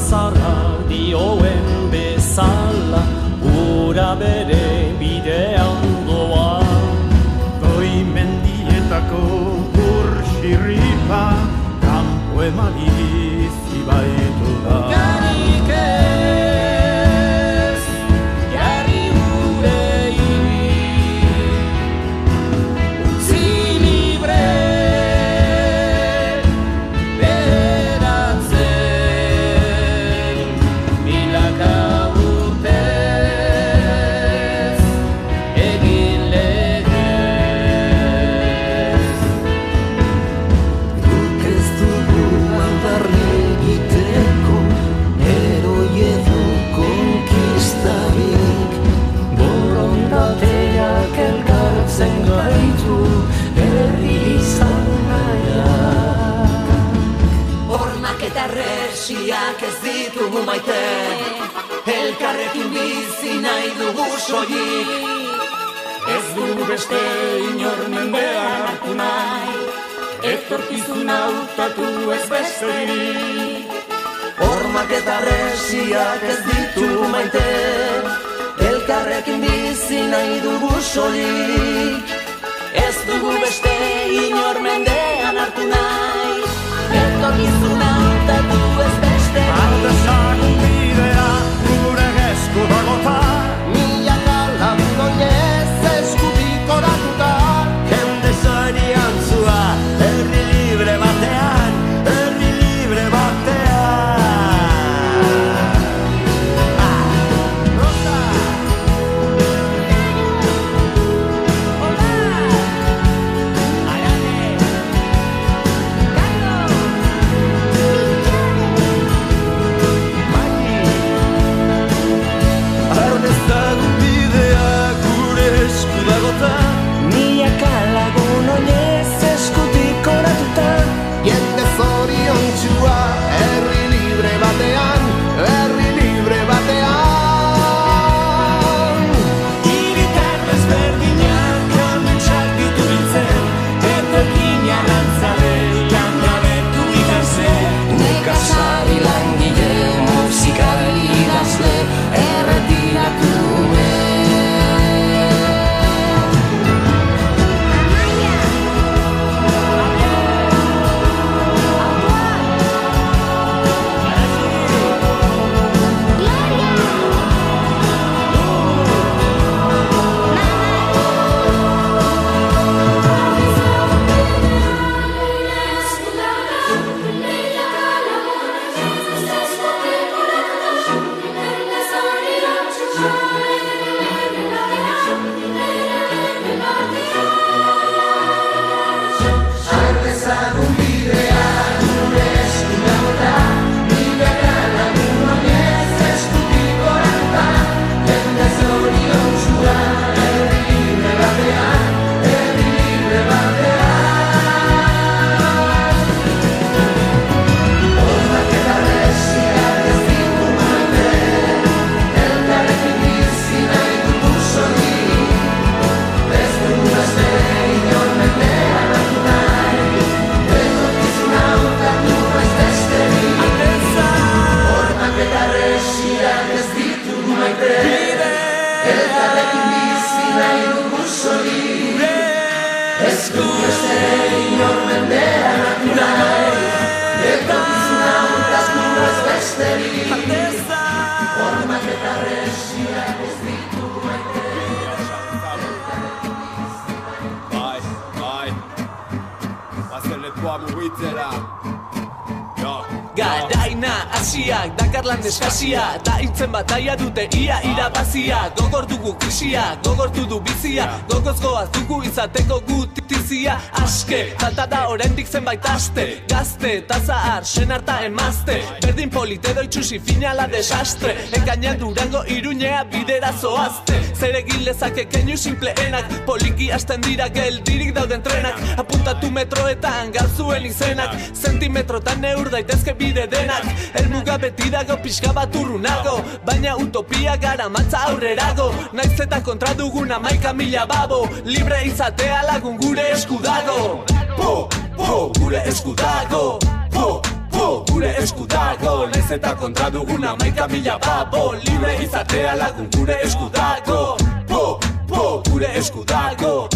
zara dioen bezala, ura bere bidean doa. Goi mendietako burxirripa, kanpo emaliz ibaitu da. Garik ez, jarri gurei, utzi libre, beratzen, milaka urtez, egin legez. Guk ez dugu aldarri egiteko, heroi edo konkistarik. Borondateak elkartzen gaitu, herri izan nahiak. Hormak eta resiak ez ditugu maite, elkarrekin bizi nahi dugu soilik. Ez dugu beste inor mendean hartu nahi, etorkizuna hautatu ez besterik. Hormak eta resiak ez ditugu maite, elkarrekin bizi nahi dugu soilik. Ez dugu beste inor mendean hartu nahi, etorkizuna hautatu ez besterik. Aldezagun bidea gure esku dagota, Milaka lagun oinez eskutik oratuta, jende zorian zua, herri libre batean, herri libre batean. Rosa! Aldezagun bidea gure esku dagota, milaka lagun oinez eskutik oratuta, jende zoriontsua herri libre batean, herri libre batean. Hiritar desberdinak ametsak ditu biltzen, etorkin arrantzalean gabetu ikasen. Nekazari langile, musikari idazle, erretiratume. Garaina hasiak dakarlan eskazia, da hiltzen bataia dute ia irabazia. Gogor dugu krisia, gogortu du bizia, gogoz goaz dugu izateko gutizia. Aske, falta da oraindik zenbait aste, gazte, tazahar, senarta emazte, berdin politedo itxusi finala desastre, engaina Durango Iruñea bidera zoazte. Zer egin lezake keinu simpleenak, poliki hasten dira geldirik dauden trenak, apuntatu metroetan gauzuen izenak, zentimetrotan neur daitezke bide denak. Helmuga beti dago pixka bat urrunago, baina utopia gara matza aurrerago. Naiz eta kontra dugun 11.000 babo, libre izatea lagun gure esku dago. Po, po, gure esku dago. Po, po, gure esku dago. Naiz naiz eta kontra dugun 11.000 babo. Libre izatea lagun gure esku dago. Gure esku dago.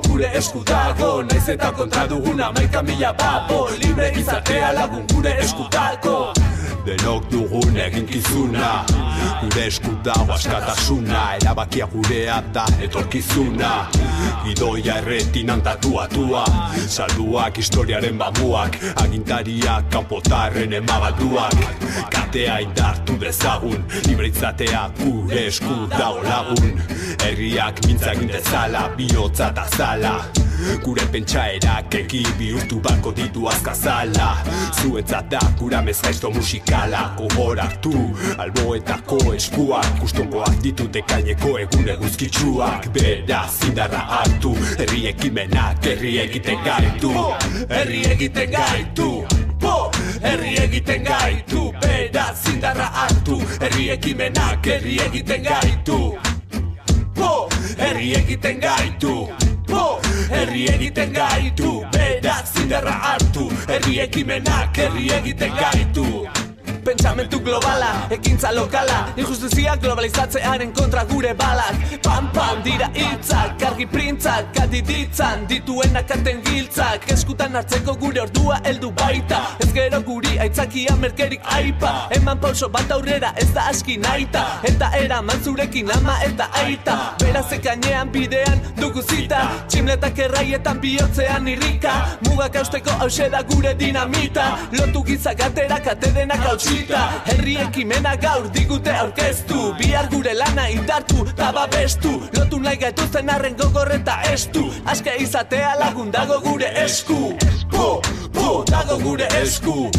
Gure esku dago, naiz eta kontra dugun 11.000 babo. Libre izatea lagun gure esku dago. Denok dugun eginkizuna, gure esku dago askatasuna, erabakia gurea da etorkizuna. Gidoia erretinan tatuatua, salduak historiaren bamuak, agintariak kanpotarren emabalduak. Katea indartu dezagun, libre izatea gure esku dago lagun. Herriak mintza egin dezala, bihotza eta zala. Gure pentsaerak eki bihurtu bako ditu azkazala. Zuentzat da gura mezgaizto musikala. Gogor hartu, alboetako eskuak, kustongoak ditute kaineko egun eguzkitsuak. Beraz indarra hartu, herri ekimenak herri egiten gaitu. Herri egiten gaitu. Herri egiten gaitu. Beraz indarra hartu, herri ekimenak herri egiten gaitu. Herri egiten gaitu. Herri egiten gaitu. Beraz indarra hartu, herri ekimenak herri egiten gaitu. Pentsamentu globala, ekintza lokala, injustizia globalizatzearen kontra gure balak. Pam dira hitzak, argi printzak, katiditzan, dituenak aten giltzak. Eskutan hartzeko gure ordua heldu baita, ez gero guri aitzakia merkerik aipa. Eman pauso bat aurrera ez da aski naita, eta eraman zurekin ama eta aita. Beraz ekainean bidean dugu zita, tximletak erraietan bihotzean irrika. Mugak hausteko hause da gure dinamita, lotu gizak atera katedenak hautsi. Herri ekimena gaur digute aurkeztu, bihar gure lana indartu eta babestu. Lotu nahi gaituzten arren gogorreta estu, aske izatea lagun dago gure esku. Dago gure esku.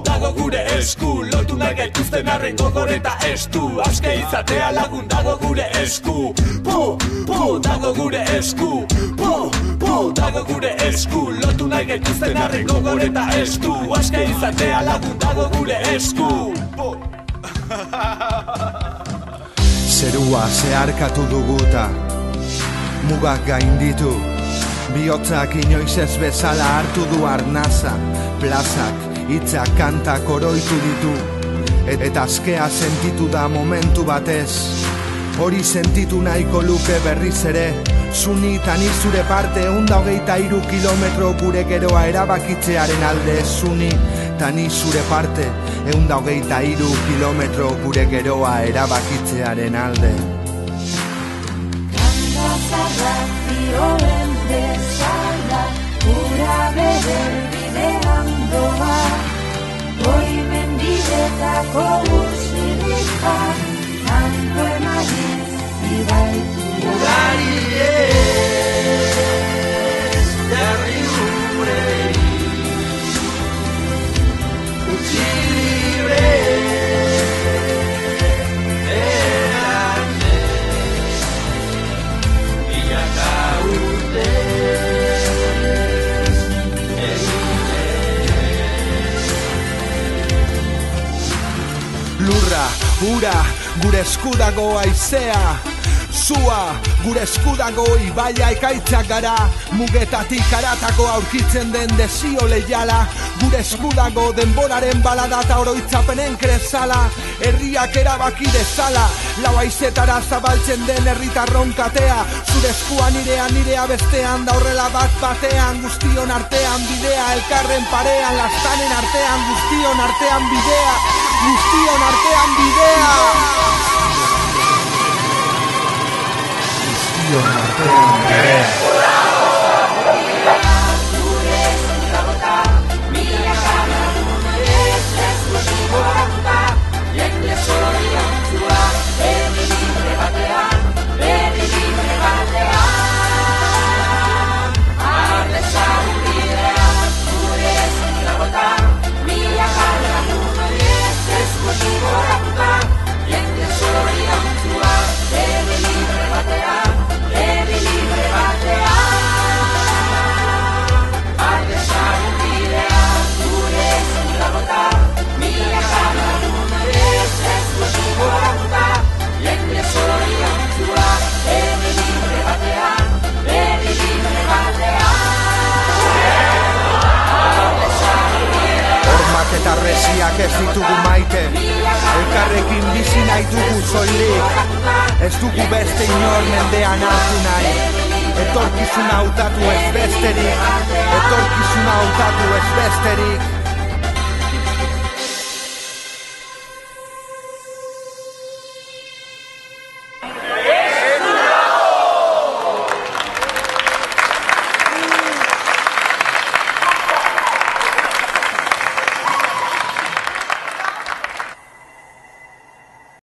Dago gure esku. Lotu nahi gaituzten arren gogorreta estu, aske izatea lagun dago gure esku. Dago gure esku. Dago gure esku. Lotu nahi gaituzten arren gogorreta estu, aske izatea lagun dago gure esku. Zerua zeharkatu duguta, mugak gainditu, bihotzak inoiz ez bezala hartu du arnaza. Plazak, hitzak, kantak oroitu ditu, eta askea sentitu da momentu batez. Hori sentitu nahiko luke berriz ere, zuni tani zure parte 123 kilometro gure geroa erabakitzearen alde. Zuni tani zure parte 123 kilometro gure geroa erabakitzearen alde. Kanta zarrak zioen bezala, ura beder bidean doa, hori mendidetako urtsirika, kanpo emanez ibaitu. Ugari ez, jarri gure utzi libre erante, milaka urte Lurra, ura, gure esku dago haizea, zua, gure esku dago ibaia ekaitzak gara, mugetatik haratako aurkitzen den desio leiala. Gure esku dago denboraren balada eta oroitzapenen krezala, herriak erabaki dezala, lau haizetara zabaltzen den herritarron katea. Zure eskua nirea bestean da horrela bat batean, guztion artean bidea, elkarren parean, lastanen artean, guztion artean bidea, guztion artean bidea. Guztion artean bidea. Libre batean, ditugu maite, elkarrekin bizi nahi dugu soilik, ez dugu beste inor mendean hartu nahi. Etorkizuna hautatu ez besterik, etorkizuna hautatu ez besterik.